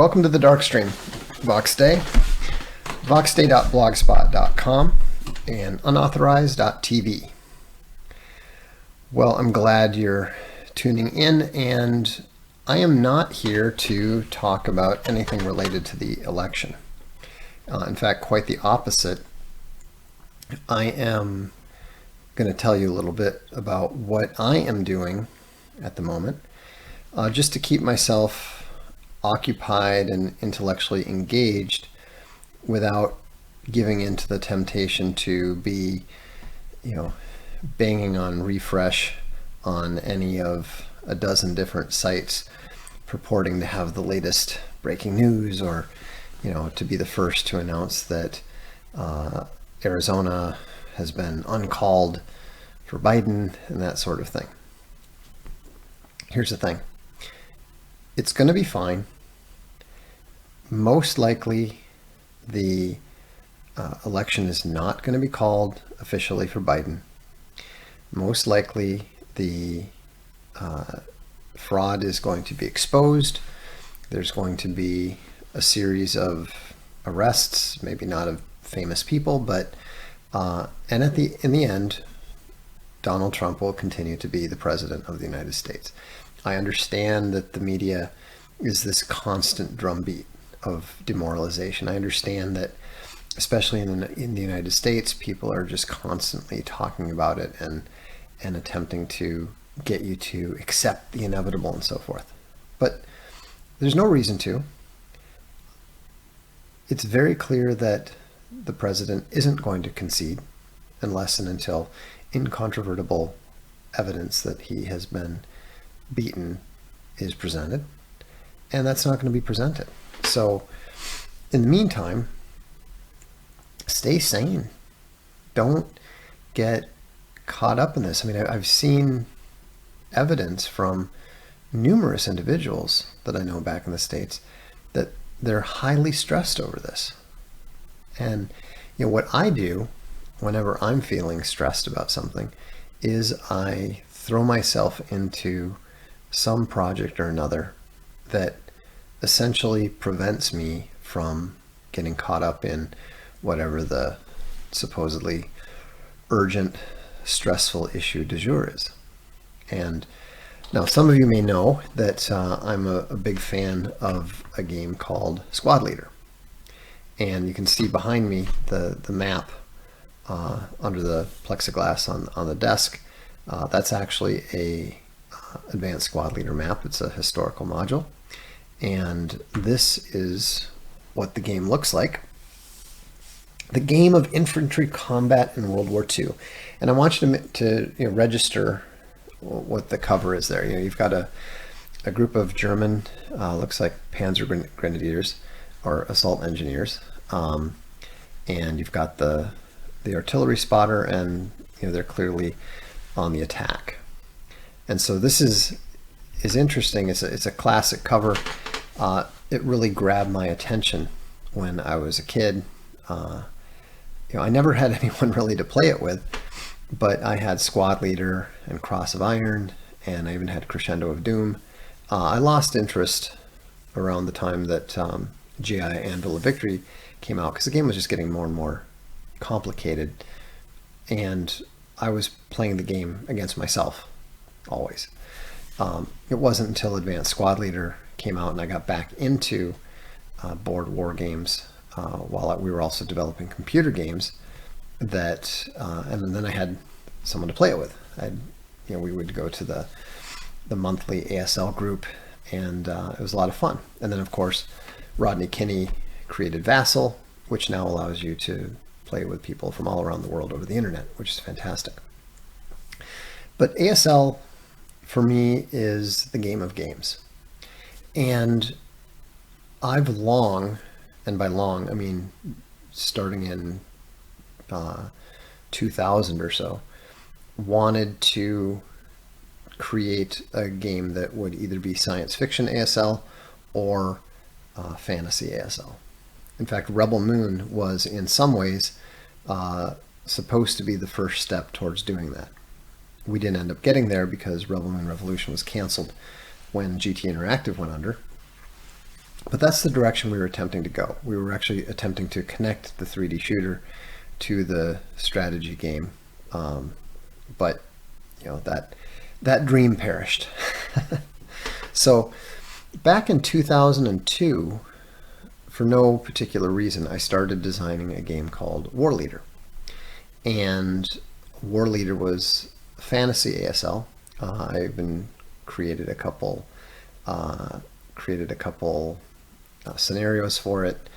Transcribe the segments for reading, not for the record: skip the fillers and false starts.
Welcome to the Darkstream, Voxday, voxday.blogspot.com, and unauthorized.tv. Well, I'm glad you're tuning in, and I am not here to talk about anything related to the election. In fact, quite the opposite. I am going to tell you a little bit about what I am doing at the moment, just to keep myself occupied and intellectually engaged without giving into the temptation to be, banging on refresh on any of a dozen different sites purporting to have the latest breaking news, or, to be the first to announce that Arizona has been uncalled for Biden and that sort of thing. Here's the thing. It's going to be fine. Most likely, the election is not going to be called officially for Biden. Most likely, the fraud is going to be exposed. There's going to be a series of arrests, maybe not of famous people, but and in the end, Donald Trump will continue to be the president of the United States. I understand that the media is this constant drumbeat of demoralization. I understand that, especially in the United States, people are just constantly talking about it and attempting to get you to accept the inevitable and so forth. But there's no reason to. It's very clear that the president isn't going to concede unless and until incontrovertible evidence that he has been beaten is presented, and that's not going to be presented. So in the meantime, stay sane. Don't get caught up in this. I mean, I've seen evidence from numerous individuals that I know back in the States that they're highly stressed over this. And what I do whenever I'm feeling stressed about something is I throw myself into some project or another that essentially prevents me from getting caught up in whatever the supposedly urgent, stressful issue du jour is. And now some of you may know that I'm a big fan of a game called Squad Leader. And you can see behind me the map under the plexiglass on the desk. That's actually a advanced squad leader map. It's a historical module, and this is what the game looks like. The game of infantry combat in World War II. And I want you to register what the cover is there. You've got a group of German, looks like Panzer Grenadiers or assault engineers, and you've got the artillery spotter, and they're clearly on the attack. And so this is interesting. It's a classic cover. It really grabbed my attention when I was a kid. I never had anyone really to play it with, but I had Squad Leader and Cross of Iron, and I even had Crescendo of Doom. I lost interest around the time that GI Anvil of Victory came out, because the game was just getting more and more complicated, and I was playing the game against myself always. It wasn't until Advanced Squad Leader came out and I got back into board war games while we were also developing computer games that, and then I had someone to play it with. We would go to the monthly ASL group, and it was a lot of fun. And then of course Rodney Kinney created Vassal, which now allows you to play with people from all around the world over the internet, which is fantastic. But ASL for me is the game of games. And I've long, and by long I mean starting in 2000 or so, wanted to create a game that would either be science fiction ASL or fantasy ASL. In fact, Rebel Moon was in some ways supposed to be the first step towards doing that. We didn't end up getting there because Rebel Moon Revolution was canceled when GT Interactive went under. But that's the direction we were attempting to go. We were actually attempting to connect the 3D shooter to the strategy game, but that dream perished. So back in 2002, for no particular reason, I started designing a game called War Leader. And War Leader was fantasy ASL. I even created a couple scenarios for it.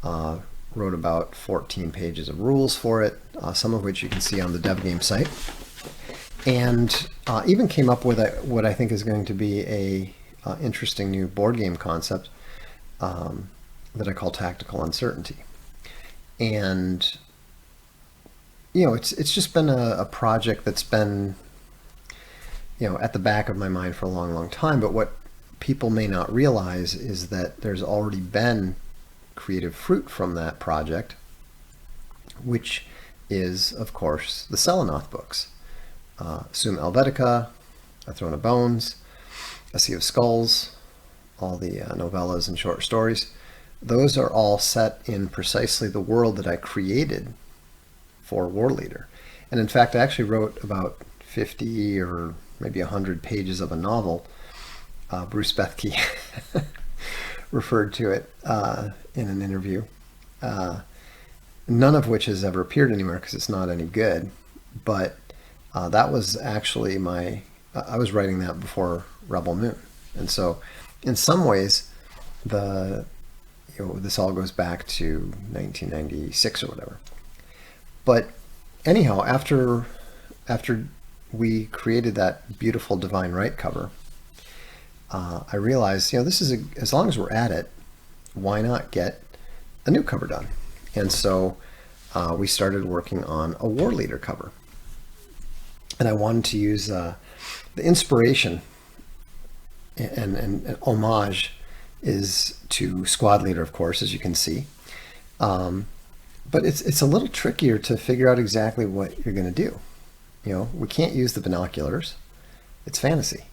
Wrote about 14 pages of rules for it, some of which you can see on the dev game site, and even came up with what I think is going to be a interesting new board game concept that I call Tactical Uncertainty. And it's just been a project that's been at the back of my mind for a long time. But what people may not realize is that there's already been creative fruit from that project, which is, of course, the Selenoth books. Sum Helvetica, A Throne of Bones, A Sea of Skulls, all the novellas and short stories. Those are all set in precisely the world that I created for War Leader. And in fact, I actually wrote about 50 or maybe 100 pages of a novel. Bruce Bethke referred to it in an interview, none of which has ever appeared anywhere because it's not any good. But that was actually I was writing that before Rebel Moon. And so in some ways, this all goes back to 1996 or whatever. But anyhow, after we created that beautiful Divine Right cover, I realized, this is as long as we're at it, why not get a new cover done? And so we started working on a War Leader cover. And I wanted to use the inspiration and homage is to Squad Leader, of course, as you can see. But it's a little trickier to figure out exactly what you're going to do. We can't use the binoculars. It's fantasy.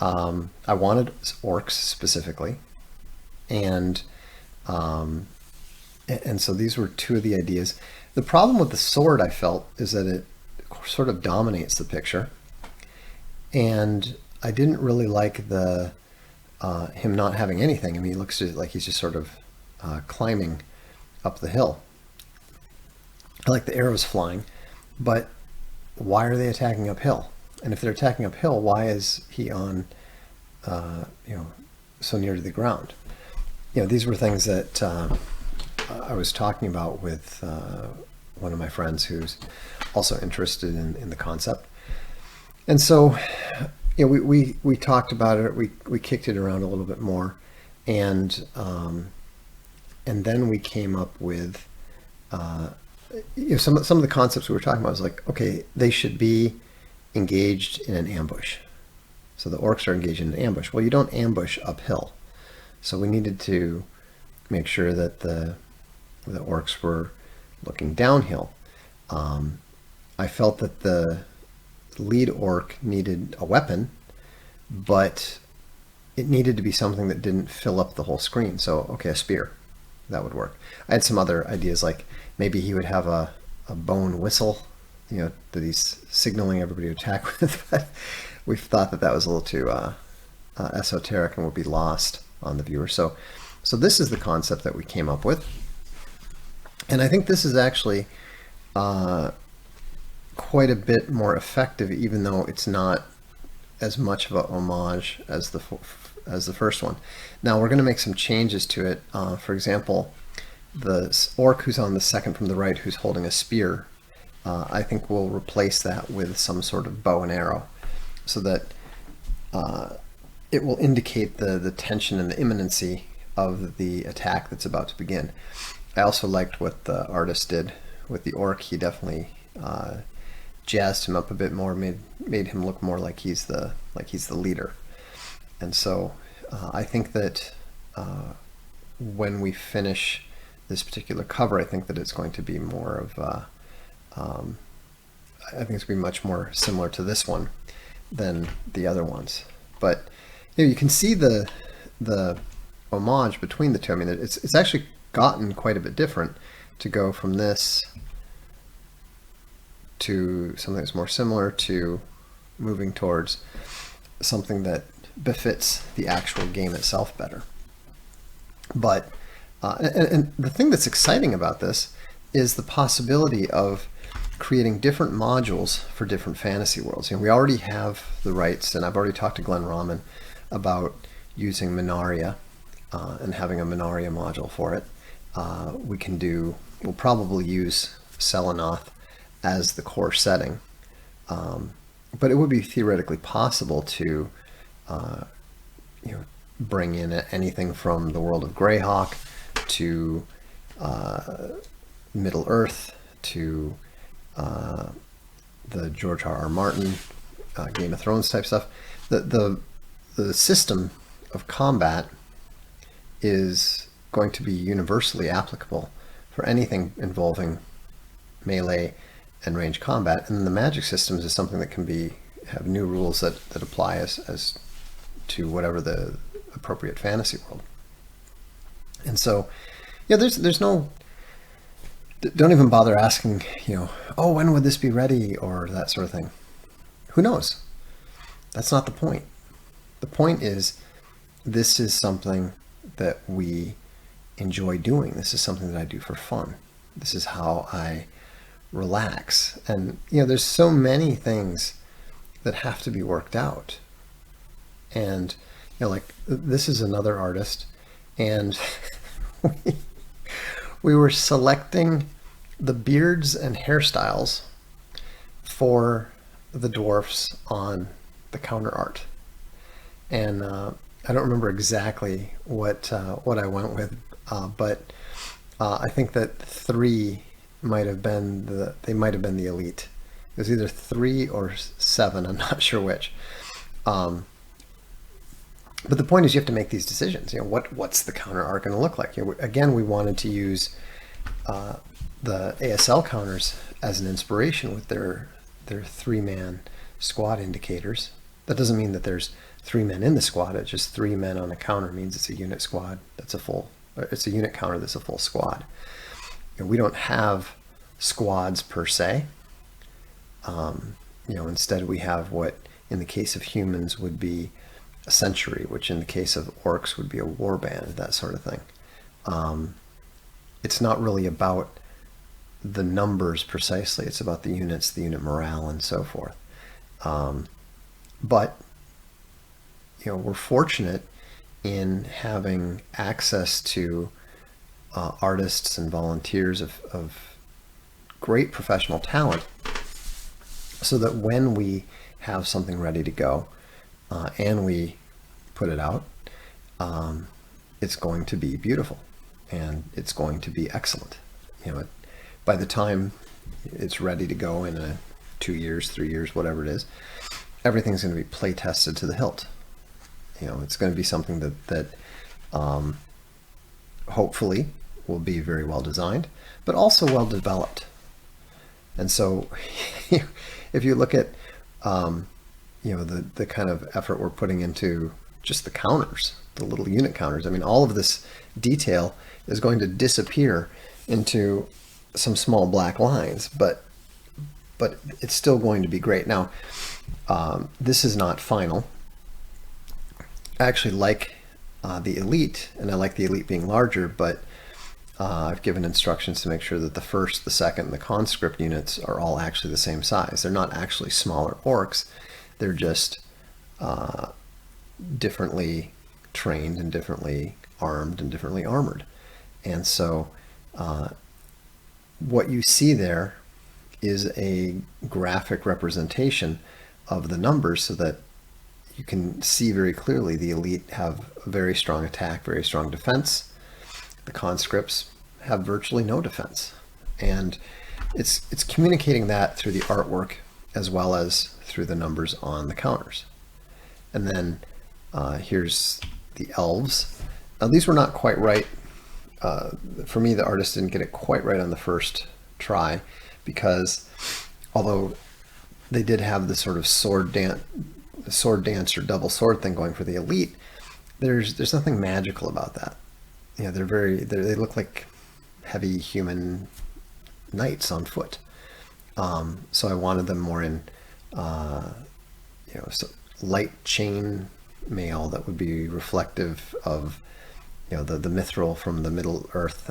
I wanted orcs specifically, and so these were two of the ideas. The problem with the sword, I felt, is that it sort of dominates the picture, and I didn't really like the him not having anything. I mean, he looks like he's just sort of climbing up the hill. I like the arrows flying, but why are they attacking uphill? And if they're attacking uphill, why is he on, so near to the ground? These were things that I was talking about with one of my friends who's also interested in the concept. And so, we talked about it. We kicked it around a little bit more, and then we came up with some of the concepts we were talking about. Was like, okay, they should be engaged in an ambush. So the orcs are engaged in an ambush. Well, you don't ambush uphill. So we needed to make sure that the orcs were looking downhill. I felt that the lead orc needed a weapon, but it needed to be something that didn't fill up the whole screen. So, okay, a spear, that would work. I had some other ideas, like maybe he would have a bone whistle, that he's signaling everybody to attack with, but we thought that was a little too esoteric and would be lost on the viewer. So this is the concept that we came up with. And I think this is actually quite a bit more effective, even though it's not as much of a homage as the first one. Now we're going to make some changes to it. For example, the orc who's on the second from the right, who's holding a spear, I think we'll replace that with some sort of bow and arrow, so that it will indicate the tension and the imminency of the attack that's about to begin. I also liked what the artist did with the orc. He definitely jazzed him up a bit more, made him look more like he's the leader. And so I think that when we finish this particular cover, I think that it's going to be more of I think it's going to be much more similar to this one than the other ones. But you can see the homage between the two. I mean, it's actually gotten quite a bit different to go from this to something that's more similar to moving towards something that befits the actual game itself better. But and the thing that's exciting about this is the possibility of creating different modules for different fantasy worlds. We already have the rights, and I've already talked to Glenn Rahman about using Minaria and having a Minaria module for it. We'll probably use Selenoth as the core setting, but it would be theoretically possible to bring in anything from the world of Greyhawk to Middle Earth to the George R.R. Martin Game of Thrones type stuff. The system of combat is going to be universally applicable for anything involving melee and range combat, and then the magic systems is something that can have new rules that apply as to whatever the appropriate fantasy world. And so, there's no. Don't even bother asking, oh, when would this be ready, or that sort of thing. Who knows? That's not the point. The point is, this is something that we enjoy doing. This is something that I do for fun. This is how I relax. And, there's so many things that have to be worked out. And, like, this is another artist, and we were selecting the beards and hairstyles for the dwarfs on the counter art. And I don't remember exactly what I went with, but I think that 3 might have been the elite. It was either 3 or 7. I'm not sure which. But the point is, you have to make these decisions. What's the counter art going to look like? Again, we wanted to use the ASL counters as an inspiration with their 3-man squad indicators. That doesn't mean that there's 3 men in the squad. It's just 3 men on a counter means it's a unit squad. It's a unit counter that's a full squad. We don't have squads per se. Instead we have what, in the case of humans, would be a century, which in the case of orcs would be a warband, that sort of thing. It's not really about the numbers precisely. It's about the units, the unit morale, and so forth. But we're fortunate in having access to artists and volunteers of great professional talent, so that when we have something ready to go and we put it out, it's going to be beautiful and it's going to be excellent. By the time it's ready to go in 2 years, 3 years, whatever it is, everything's going to be play tested to the hilt. It's going to be something that hopefully will be very well designed, but also well developed. And so if you look at the kind of effort we're putting into just the counters, the little unit counters, I mean, all of this detail is going to disappear into some small black lines, but it's still going to be great. Now, this is not final. I actually like the Elite, and I like the Elite being larger, but I've given instructions to make sure that the first, the second, and the conscript units are all actually the same size. They're not actually smaller orcs. They're just differently trained and differently armed and differently armored. And so what you see there is a graphic representation of the numbers, so that you can see very clearly the Elite have a very strong attack, very strong defense. The conscripts have virtually no defense. And it's communicating that through the artwork as well as through the numbers on the counters. And then here's the elves. Now, these were not quite right. For me, the artist didn't get it quite right on the first try, because although they did have the sort of sword dance or double sword thing going for the Elite, there's nothing magical about that. You know, they look like heavy human knights on foot. So I wanted them more in, light chain mail that would be reflective of, the mithril from the Middle Earth,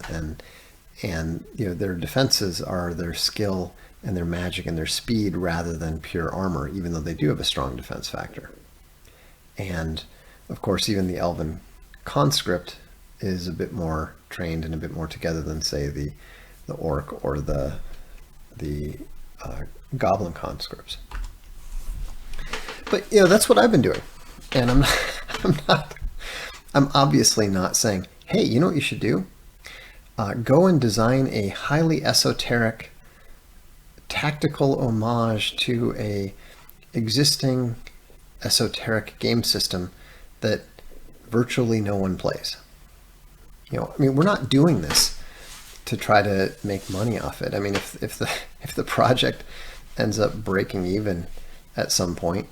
and their defenses are their skill and their magic and their speed rather than pure armor, even though they do have a strong defense factor. And of course, even the Elven conscript is a bit more trained and a bit more together than, say, the orc or the goblin conscripts. But that's what I've been doing, and I'm obviously not saying, hey, you know what you should do? Go and design a highly esoteric tactical homage to a existing esoteric game system that virtually no one plays. We're not doing this to try to make money off it. I mean, if the project ends up breaking even at some point,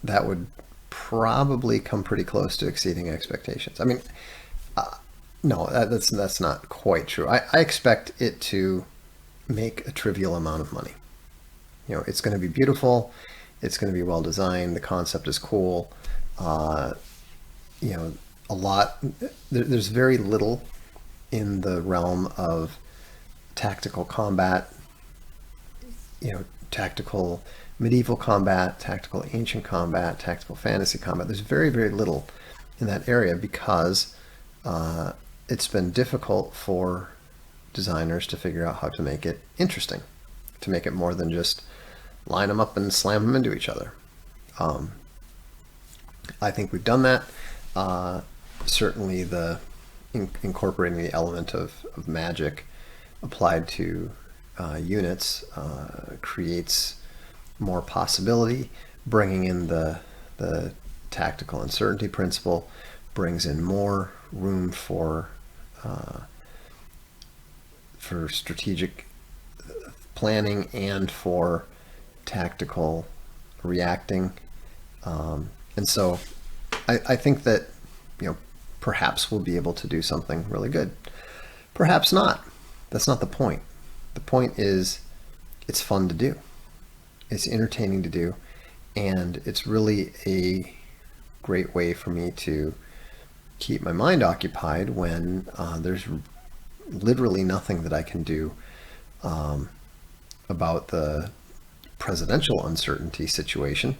that would probably come pretty close to exceeding expectations. I mean, no, that's not quite true. I expect it to make a trivial amount of money. It's going to be beautiful. It's going to be well designed. The concept is cool. There's very little in the realm of tactical combat, tactical medieval combat, tactical ancient combat, tactical fantasy combat. There's very, very little in that area because it's been difficult for designers to figure out how to make it interesting, to make it more than just line them up and slam them into each other. I think we've done that. Certainly incorporating the element of magic applied to units creates more possibility. Bringing in the tactical uncertainty principle brings in more room for strategic planning and for tactical reacting. And so I think that, perhaps we'll be able to do something really good. Perhaps not. That's not the point. The point is it's fun to do. It's entertaining to do. And it's really a great way for me to keep my mind occupied when there's literally nothing that I can do about the presidential uncertainty situation.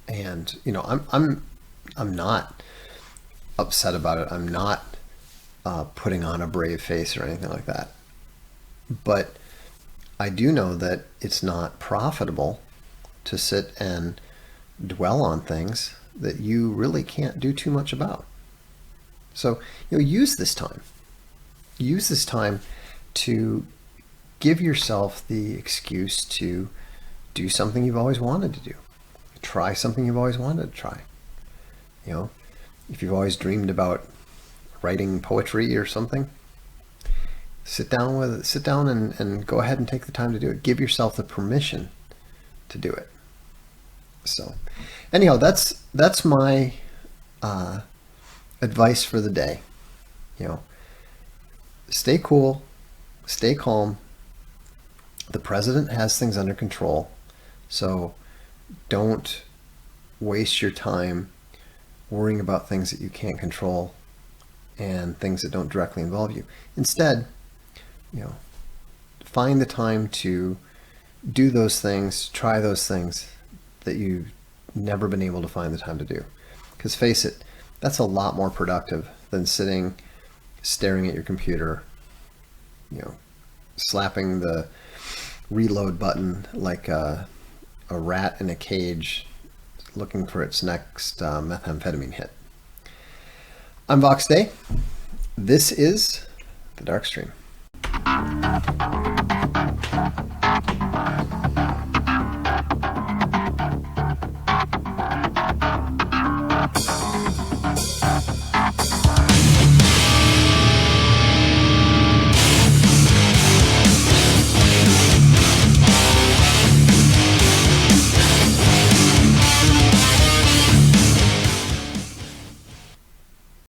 And I'm not upset about it. I'm not putting on a brave face or anything like that. But I do know that it's not profitable to sit and dwell on things that you really can't do too much about. So, use this time. Use this time to give yourself the excuse to do something you've always wanted to do. Try something you've always wanted to try. If you've always dreamed about writing poetry or something, sit down and go ahead and take the time to do it. Give yourself the permission to do it. So anyhow, that's my advice for the day. Stay cool, stay calm. The president has things under control, so don't waste your time worrying about things that you can't control and things that don't directly involve you. Instead, find the time to do those things, try those things that you've never been able to find the time to do. Because face it, that's a lot more productive than sitting, staring at your computer, slapping the reload button like a rat in a cage looking for its next methamphetamine hit. I'm Voxday. This is the Darkstream.